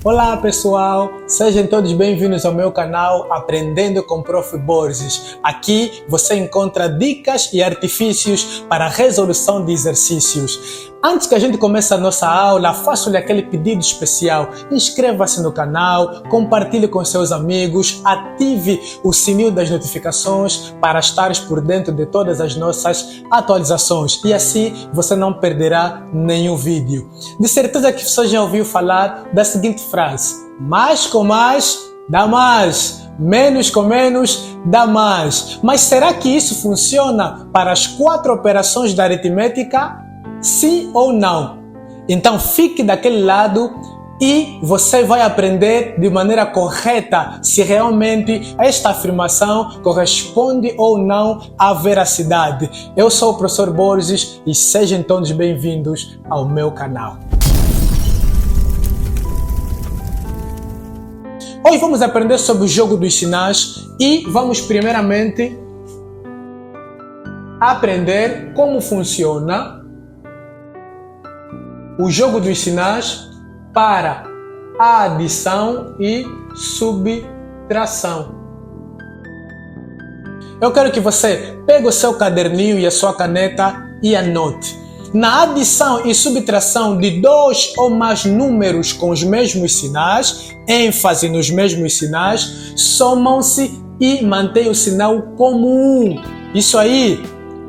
Olá pessoal, sejam todos bem-vindos ao meu canal Aprendendo com Prof. Borges. Aqui você encontra dicas e artifícios para a resolução de exercícios. Antes que a gente comece a nossa aula, faço-lhe aquele pedido especial. Inscreva-se no canal, compartilhe com seus amigos, ative o sininho das notificações para estares por dentro de todas as nossas atualizações e assim você não perderá nenhum vídeo. De certeza que você já ouviu falar da seguinte frase: mais com mais dá mais, menos com menos dá mais. Mas será que isso funciona para as 4 operações da aritmética? Sim ou não? Então fique daquele lado e você vai aprender de maneira correta se realmente esta afirmação corresponde ou não à veracidade. Eu sou o professor Borges e sejam todos bem-vindos ao meu canal. Hoje vamos aprender sobre o jogo dos sinais e vamos primeiramente aprender como funciona o jogo dos sinais para a adição e subtração. Eu quero que você pegue o seu caderninho e a sua caneta e anote. Na adição e subtração de 2 ou mais números com os mesmos sinais, ênfase nos mesmos sinais, somam-se e mantêm o sinal comum. Isso aí.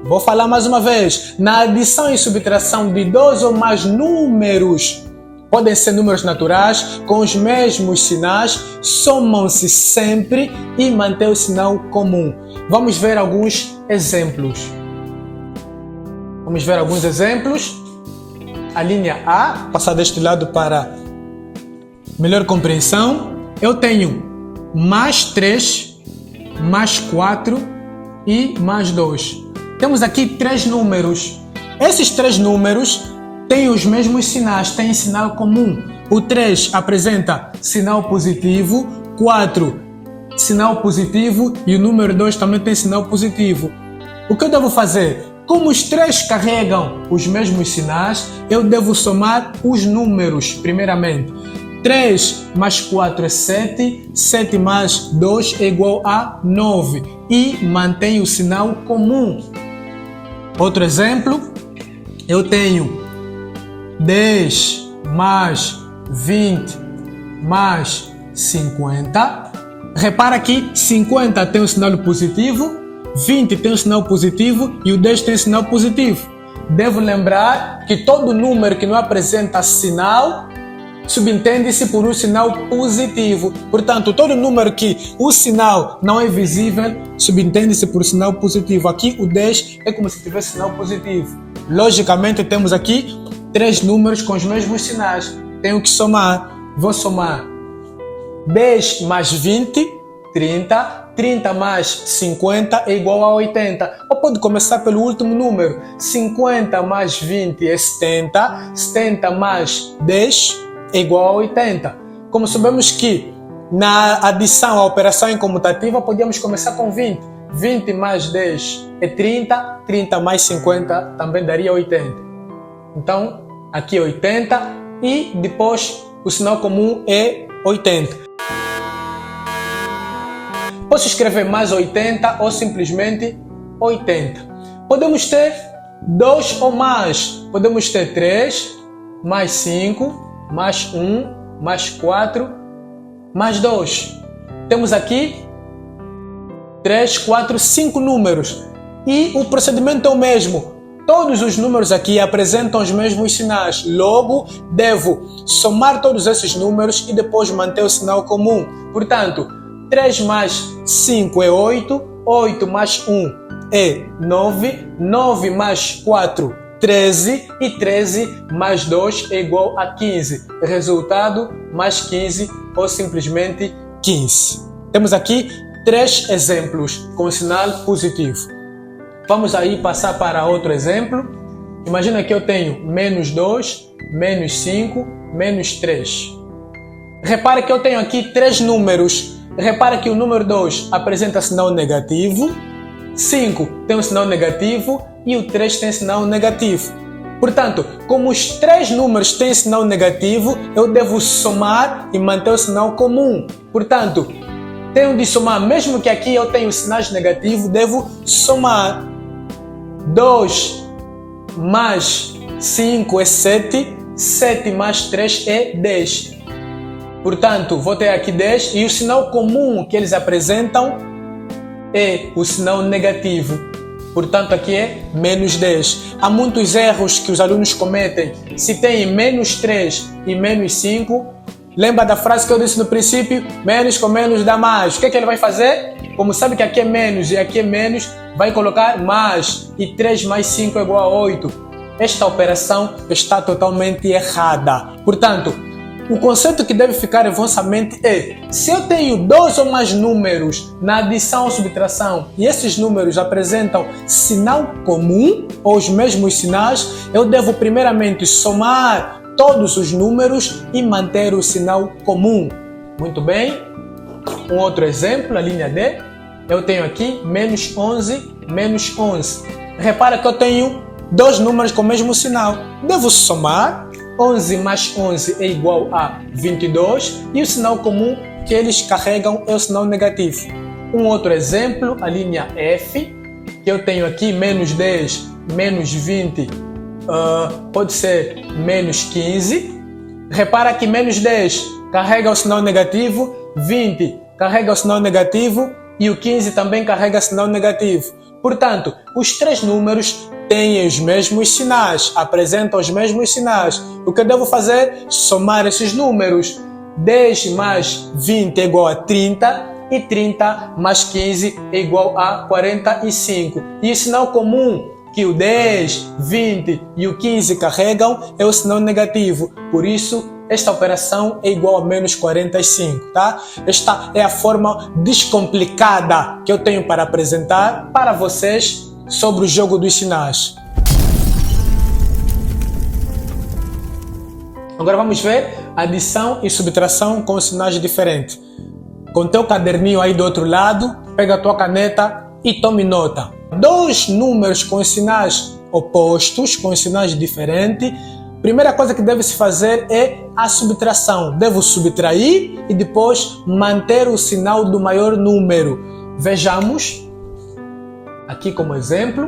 Vou falar mais uma vez. Na adição e subtração de 2 ou mais números, podem ser números naturais, com os mesmos sinais, somam-se sempre e mantêm o sinal comum. Vamos ver alguns exemplos. A linha A, passar deste lado para melhor compreensão. Eu tenho mais 3, mais 4 e mais 2. Temos aqui 3 números. Esses 3 números têm os mesmos sinais, têm sinal comum. O 3 apresenta sinal positivo, 4 sinal positivo e o número 2 também tem sinal positivo. O que eu devo fazer? Como os 3 carregam os mesmos sinais, eu devo somar os números primeiramente. 3 mais 4 é 7, 7 mais 2 é igual a 9 e mantém o sinal comum. Outro exemplo, eu tenho 10 mais 20 mais 50. Repara que 50 tem um sinal positivo, 20 tem um sinal positivo e o 10 tem um sinal positivo. Devo lembrar que todo número que não apresenta sinal subentende-se por um sinal positivo. Portanto, todo número que o sinal não é visível, subentende-se por sinal positivo. Aqui o 10 é como se tivesse sinal positivo. Logicamente, temos aqui 3 números com os mesmos sinais. Tenho que somar. Vou somar 10 mais 20, 30. 30 mais 50 é igual a 80. Ou pode começar pelo último número. 50 mais 20 é 70. 70 mais 10 é igual a 80. Como sabemos que na adição, a operação incomutativa, podíamos começar com 20. 20 mais 10 é 30. 30 mais 50 também daria 80. Então, aqui é 80 e depois o sinal comum é 80. Posso escrever mais 80 ou simplesmente 80. Podemos ter 2 ou mais. Podemos ter 3, mais 5, mais 1, mais 4, mais 2. Temos aqui 3, 4, 5 números. E o procedimento é o mesmo. Todos os números aqui apresentam os mesmos sinais. Logo, devo somar todos esses números e depois manter o sinal comum. Portanto, 3 mais 5 é 8, 8 mais 1 é 9, 9 mais 4, 13 e 13 mais 2 é igual a 15. Resultado, mais 15 ou simplesmente 15. Temos aqui 3 exemplos com sinal positivo. Vamos aí passar para outro exemplo. Imagina que eu tenho menos 2, menos 5, menos 3. Repara que eu tenho aqui 3 números. Repara que o número 2 apresenta sinal negativo, 5 tem um sinal negativo e o 3 tem sinal negativo. Portanto, como os 3 números têm sinal negativo, eu devo somar e manter o sinal comum. Portanto, tenho de somar, mesmo que aqui eu tenha sinais negativos, devo somar. 2 mais 5 é 7, 7 mais 3 é 10. Portanto, vou ter aqui 10 e o sinal comum que eles apresentam é o sinal negativo. Portanto, aqui é menos 10. Há muitos erros que os alunos cometem. Se tem menos 3 e menos 5, lembra da frase que eu disse no princípio? Menos com menos dá mais. O que é que ele vai fazer? Como sabe que aqui é menos e aqui é menos, vai colocar mais. E 3 mais 5 é igual a 8. Esta operação está totalmente errada. Portanto, o conceito que deve ficar em vossa mente é: se eu tenho 2 ou mais números na adição ou subtração e esses números apresentam sinal comum ou os mesmos sinais, eu devo primeiramente somar todos os números e manter o sinal comum. Muito bem. Um outro exemplo, a linha D. Eu tenho aqui menos 11, menos 11. Repara que eu tenho 2 números com o mesmo sinal. Devo somar. 11 mais 11 é igual a 22 e o sinal comum que eles carregam é o sinal negativo. Um outro exemplo, a linha F, que eu tenho aqui menos 10, menos 20, pode ser menos 15. Repara que menos 10 carrega o sinal negativo, 20 carrega o sinal negativo e o 15 também carrega o sinal negativo. Portanto, os 3 números têm os mesmos sinais, apresentam os mesmos sinais. O que eu devo fazer? Somar esses números. 10 mais 20 é igual a 30 e 30 mais 15 é igual a 45. E o sinal comum que o 10, 20 e o 15 carregam é o sinal negativo. Por isso, esta operação é igual a menos 45, tá? Esta é a forma descomplicada que eu tenho para apresentar para vocês sobre o jogo dos sinais. Agora vamos ver adição e subtração com sinais diferentes. Com teu caderninho aí do outro lado, pega a tua caneta e tome nota. 2 números com sinais opostos, com sinais diferentes. Primeira coisa que deve se fazer é a subtração. Devo subtrair e depois manter o sinal do maior número. Vejamos. Aqui como exemplo,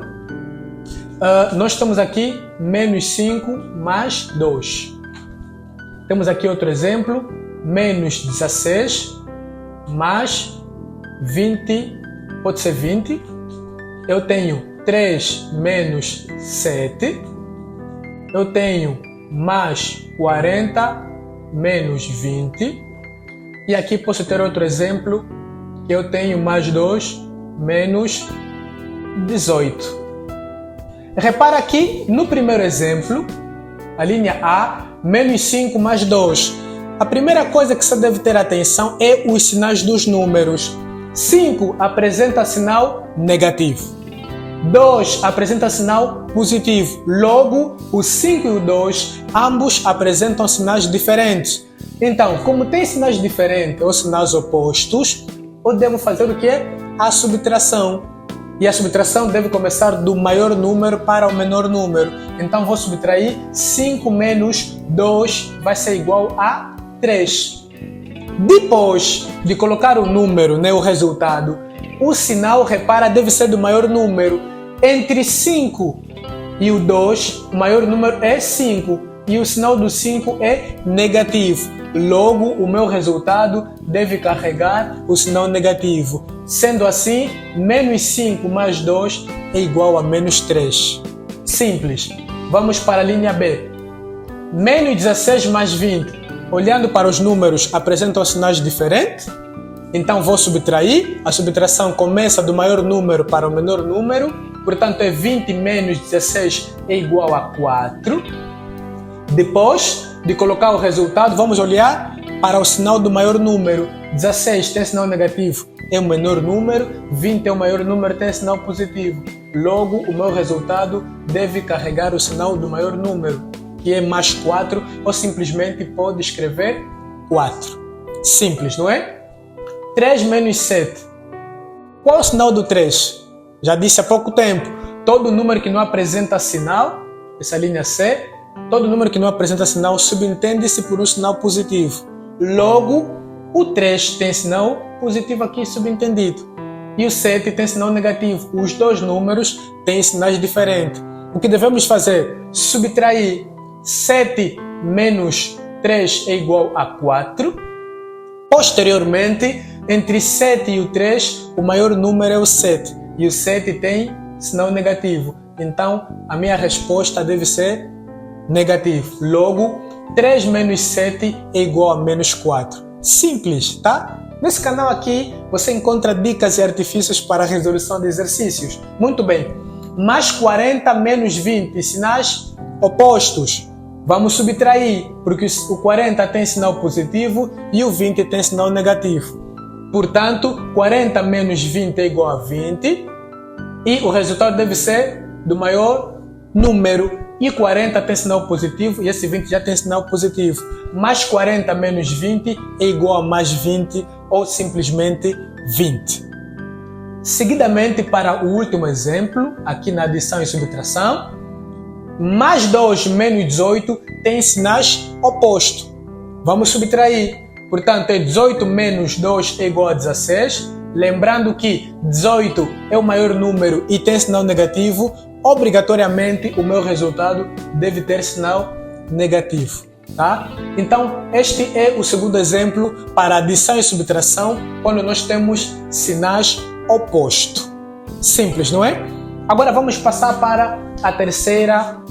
nós temos aqui menos 5 mais 2. Temos aqui outro exemplo, menos 16 mais 20, pode ser 20. Eu tenho 3 menos 7. Eu tenho mais 40 menos 20. E aqui posso ter outro exemplo, que eu tenho mais 2 menos 18. Repara aqui no primeiro exemplo, a linha A, menos 5 mais 2. A primeira coisa que você deve ter atenção é os sinais dos números. 5 apresenta sinal negativo. 2 apresenta sinal positivo. Logo, o 5 e o 2, ambos apresentam sinais diferentes. Então, como tem sinais diferentes ou sinais opostos, eu devo fazer o que? A subtração. E a subtração deve começar do maior número para o menor número. Então vou subtrair 5 menos 2 vai ser igual a 3. Depois de colocar o número, o resultado, o sinal, repara, deve ser do maior número. Entre 5 e o 2, o maior número é 5. E o sinal do 5 é negativo. Logo, o meu resultado deve carregar o sinal negativo. Sendo assim, menos 5 mais 2 é igual a menos 3. Simples. Vamos para a linha B. Menos 16 mais 20. Olhando para os números, apresentam sinais diferentes. Então vou subtrair. A subtração começa do maior número para o menor número. Portanto, é 20 menos 16 é igual a 4. Depois de colocar o resultado, vamos olhar para o sinal do maior número. 16 tem sinal negativo, é o menor número. 20 é o maior número, tem sinal positivo. Logo, o meu resultado deve carregar o sinal do maior número, que é mais 4, ou simplesmente pode escrever 4. Simples, não é? 3 menos 7. Qual é o sinal do 3? Já disse há pouco tempo. Todo número que não apresenta sinal, essa linha C, todo número que não apresenta sinal subentende-se por um sinal positivo. Logo, o 3 tem sinal positivo aqui subentendido. E o 7 tem sinal negativo. Os dois números têm sinais diferentes. O que devemos fazer? Subtrair 7 menos 3 é igual a 4. Posteriormente, entre 7 e o 3, o maior número é o 7. E o 7 tem sinal negativo. Então, a minha resposta deve ser negativo. Logo, 3 menos 7 é igual a menos 4. Simples, tá? Nesse canal aqui, você encontra dicas e artifícios para a resolução de exercícios. Muito bem. Mais 40 menos 20, sinais opostos. Vamos subtrair, porque o 40 tem sinal positivo e o 20 tem sinal negativo. Portanto, 40 menos 20 é igual a 20 e o resultado deve ser do maior número. E 40 tem sinal positivo e esse 20 já tem sinal positivo. Mais 40 menos 20 é igual a mais 20 ou simplesmente 20. Seguidamente, para o último exemplo, aqui na adição e subtração, mais 2 menos 18 tem sinais opostos. Vamos subtrair. Portanto, 18 menos 2 é igual a 16. Lembrando que 18 é o maior número e tem sinal negativo, obrigatoriamente o meu resultado deve ter sinal negativo. Tá? Então, este é o segundo exemplo para adição e subtração, quando nós temos sinais opostos. Simples, não é? Agora vamos passar para a terceira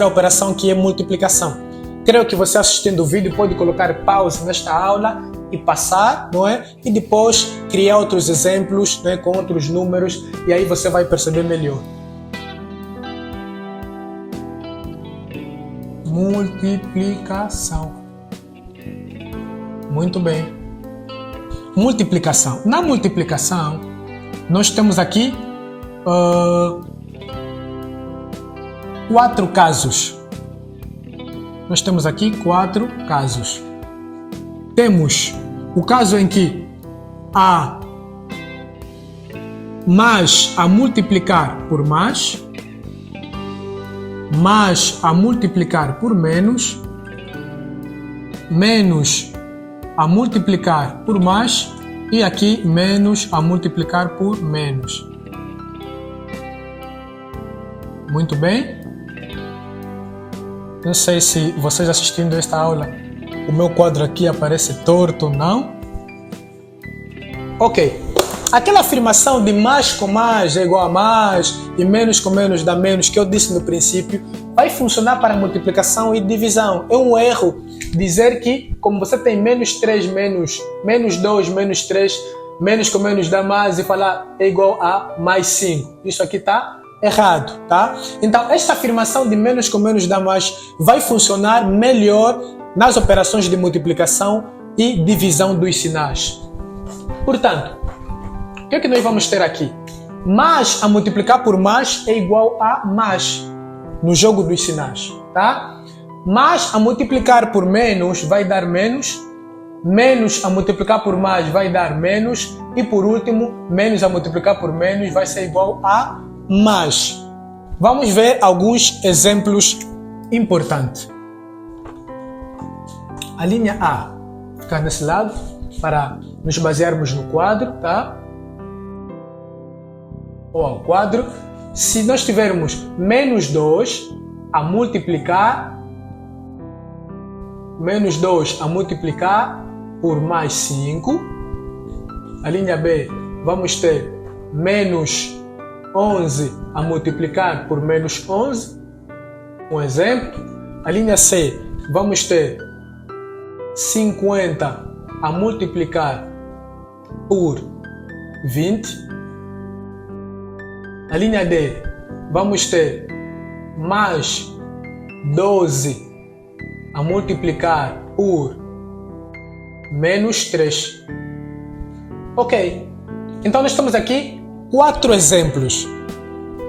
operação, que é multiplicação. Creio que você assistindo o vídeo pode colocar pausa nesta aula e passar, não é? E depois criar outros exemplos, né, com outros números, e aí você vai perceber melhor. Multiplicação. Muito bem. Multiplicação. Na multiplicação, nós temos aqui 4 casos. Nós temos aqui 4 casos. Temos o caso em que há mais a multiplicar por mais a multiplicar por menos a multiplicar por mais e aqui menos a multiplicar por menos. Muito bem. Não sei se vocês assistindo a esta aula, o meu quadro aqui aparece torto ou não. Ok. Aquela afirmação de mais com mais é igual a mais e menos com menos dá menos, que eu disse no princípio, vai funcionar para multiplicação e divisão. É um erro dizer que, como você tem menos 3 menos 2 menos 3, menos com menos dá mais e falar é igual a mais 5. Isso aqui está errado, tá? Então, esta afirmação de menos com menos dá mais vai funcionar melhor nas operações de multiplicação e divisão dos sinais. Portanto, o que é que nós vamos ter aqui? Mais a multiplicar por mais é igual a mais no jogo dos sinais, tá? Mais a multiplicar por menos vai dar menos, menos a multiplicar por mais vai dar menos e por último, menos a multiplicar por menos vai ser igual a mais. Vamos ver alguns exemplos importantes. A linha A fica nesse lado para nos basearmos no quadro, tá? Ou ao quadro. Se nós tivermos menos 2 a multiplicar por mais 5, a linha B vamos ter menos 11 a multiplicar por menos 11, um exemplo. A linha C vamos ter 50 a multiplicar por 20. A linha D, vamos ter mais 12 a multiplicar por menos 3. Ok, então nós temos aqui 4 exemplos.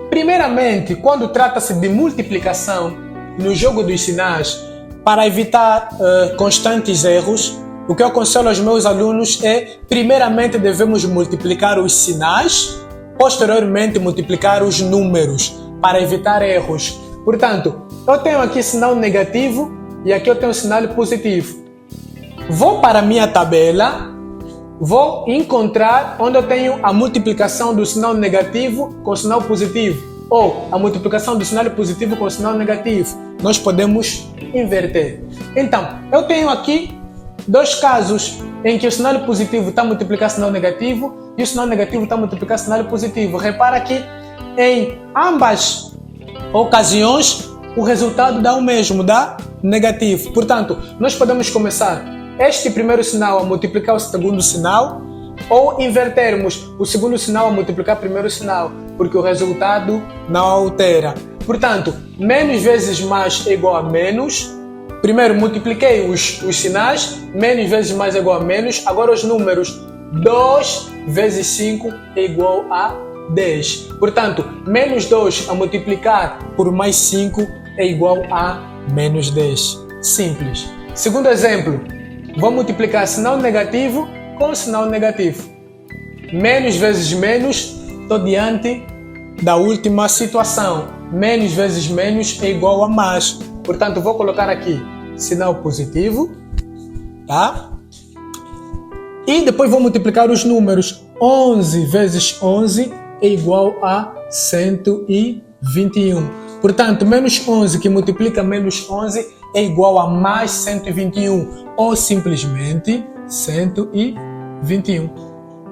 Primeiramente, quando trata-se de multiplicação no jogo dos sinais, para evitar constantes erros, o que eu aconselho aos meus alunos é, primeiramente devemos multiplicar os sinais, posteriormente multiplicar os números, para evitar erros. Portanto, eu tenho aqui sinal negativo e aqui eu tenho sinal positivo. Vou para a minha tabela, vou encontrar onde eu tenho a multiplicação do sinal negativo com o sinal positivo, ou a multiplicação do sinal positivo com o sinal negativo. Nós podemos inverter. Então, eu tenho aqui dois casos em que o sinal positivo está a multiplicar o sinal negativo e o sinal negativo está a multiplicar o sinal positivo. Repara que em ambas ocasiões o resultado dá o mesmo, dá negativo. Portanto, nós podemos começar este primeiro sinal a multiplicar o segundo sinal ou invertermos o segundo sinal a multiplicar o primeiro sinal, porque o resultado não altera. Portanto, menos vezes mais é igual a menos. Primeiro multipliquei os sinais, menos vezes mais é igual a menos. Agora os números, 2 vezes 5 é igual a 10. Portanto, menos 2 a multiplicar por mais 5 é igual a menos 10. Simples. Segundo exemplo, vou multiplicar sinal negativo com sinal negativo. Menos vezes menos, estou diante da última situação. Menos vezes menos é igual a mais. Portanto, vou colocar aqui sinal positivo, tá? E depois vou multiplicar os números. 11 vezes 11 é igual a 121. Portanto, menos 11 que multiplica menos 11 é igual a mais 121. Ou simplesmente 121.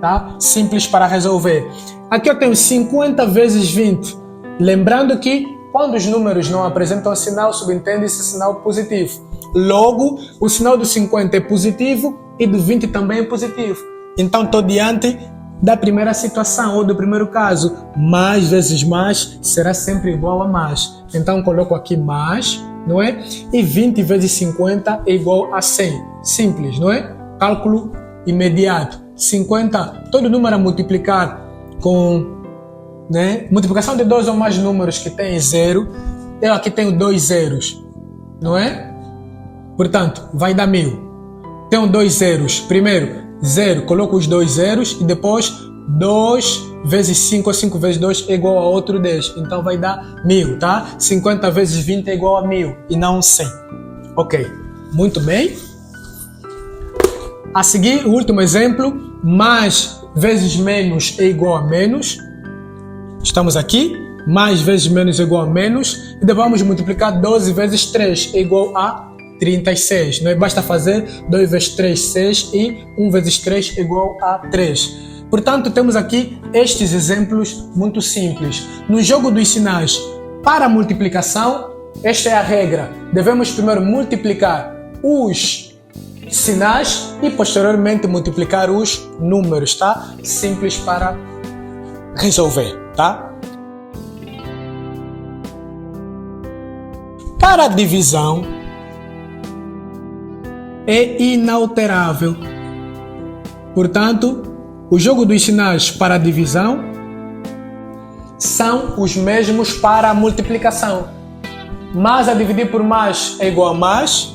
Tá? Simples para resolver. Aqui eu tenho 50 vezes 20. Lembrando que quando os números não apresentam sinal, subentende-se sinal positivo. Logo, o sinal do 50 é positivo e do 20 também é positivo. Então, estou diante da primeira situação ou do primeiro caso. Mais vezes mais será sempre igual a mais. Então, coloco aqui mais, não é? E 20 vezes 50 é igual a 100. Simples, não é? Cálculo imediato. 50, todo número a multiplicar com, né? Multiplicação de dois ou mais números que tem zero. Eu aqui tenho 2 zeros, não é? Portanto, vai dar 1000. Tenho 2 zeros. Primeiro, 0, coloco os 2 zeros e depois 2 vezes 5 ou 5 vezes 2 é igual a outro 10. Então vai dar 1000, tá? 50 vezes 20 é igual a 1000 e não 100. Ok, muito bem. A seguir, o último exemplo, mais vezes menos é igual a menos. Estamos aqui, mais vezes menos é igual a menos. E depois vamos multiplicar 12 vezes 3 é igual a 36. Não é? Basta fazer 2 vezes 3, 6 e 1 vezes 3 é igual a 3. Portanto, temos aqui estes exemplos muito simples. No jogo dos sinais, para a multiplicação, esta é a regra. Devemos primeiro multiplicar os sinais e posteriormente multiplicar os números, tá? Simples para resolver, tá? Para a divisão, é inalterável. Portanto, o jogo dos sinais para a divisão são os mesmos para a multiplicação. Mais a dividir por mais é igual a mais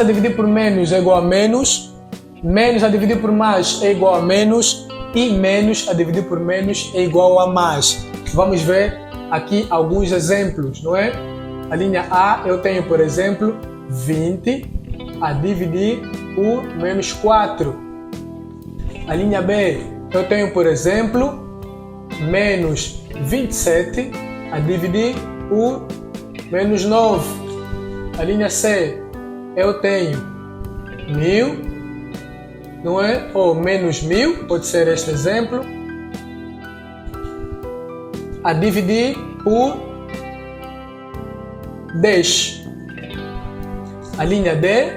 a dividir por menos é igual a menos a dividir por mais é igual a menos e menos a dividir por menos é igual a mais. Vamos ver aqui alguns exemplos, não é? A linha A eu tenho, por exemplo, 20 a dividir por menos 4. A linha B eu tenho, por exemplo, menos 27 a dividir por menos 9. A linha C eu tenho 1000, não é? Ou menos 1000, pode ser este exemplo, a dividir por 10. A linha D,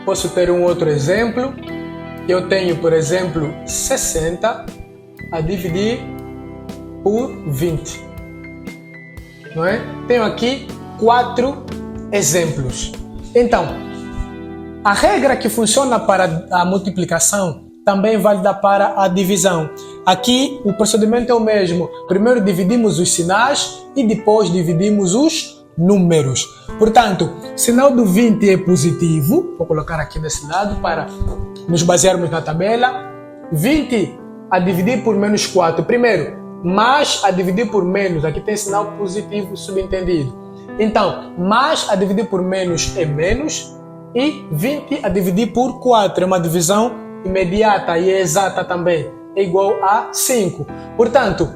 posso ter um outro exemplo, eu tenho, por exemplo, 60 a dividir por 20, não é? Tenho aqui 4 exemplos. Então, a regra que funciona para a multiplicação também é válida para a divisão. Aqui o procedimento é o mesmo. Primeiro dividimos os sinais e depois dividimos os números. Portanto, sinal do 20 é positivo. Vou colocar aqui desse lado para nos basearmos na tabela. 20 a dividir por menos 4. Primeiro, mais a dividir por menos. Aqui tem sinal positivo subentendido. Então, mais a dividir por menos é menos. E 20 a dividir por 4 é uma divisão imediata e exata também. É igual a 5. Portanto,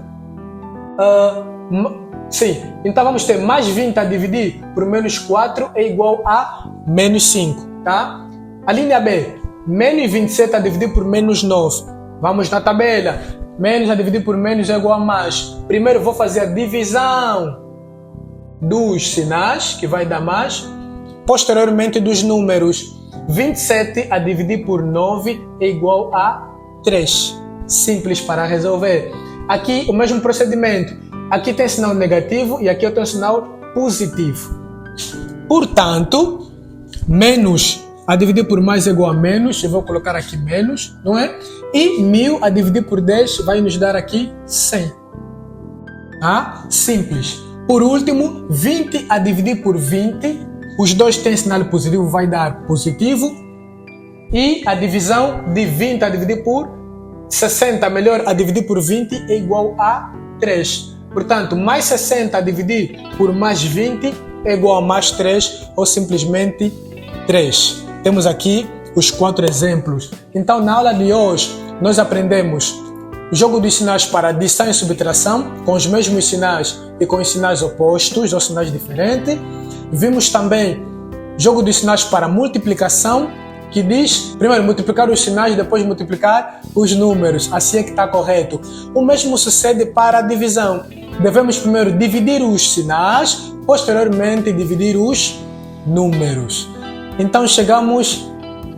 sim. Então vamos ter mais 20 a dividir por menos 4 é igual a menos 5. Tá? A linha B. Menos 27 a dividir por menos 9. Vamos na tabela. Menos a dividir por menos é igual a mais. Primeiro vou fazer a divisão dos sinais, que vai dar mais. Posteriormente dos números. 27 a dividir por 9 é igual a 3. Simples para resolver. Aqui o mesmo procedimento. Aqui tem sinal negativo e aqui eu tenho sinal positivo. Portanto, menos a dividir por mais é igual a menos. Eu vou colocar aqui menos, não é? E 1000 a dividir por 10 vai nos dar aqui 100. Tá? Simples. Por último, 20 a dividir por 20. Os dois têm sinal positivo, vai dar positivo. E a divisão de 20 a dividir por 60, melhor, a dividir por 20 é igual a 3. Portanto, mais 60 a dividir por mais 20 é igual a mais 3 ou simplesmente 3. Temos aqui os 4 exemplos. Então, na aula de hoje, nós aprendemos o jogo dos sinais para adição e subtração, com os mesmos sinais e com os sinais opostos ou sinais diferentes. Vimos também jogo dos sinais para multiplicação, que diz primeiro multiplicar os sinais, depois multiplicar os números. Assim é que está correto. O mesmo sucede para a divisão. Devemos primeiro dividir os sinais, posteriormente dividir os números. Então chegamos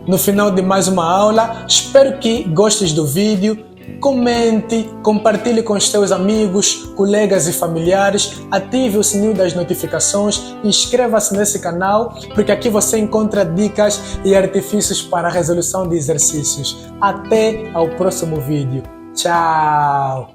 no final de mais uma aula. Espero que gostes do vídeo. Comente, compartilhe com os teus amigos, colegas e familiares, ative o sininho das notificações, inscreva-se nesse canal, porque aqui você encontra dicas e artifícios para a resolução de exercícios. Até ao próximo vídeo. Tchau!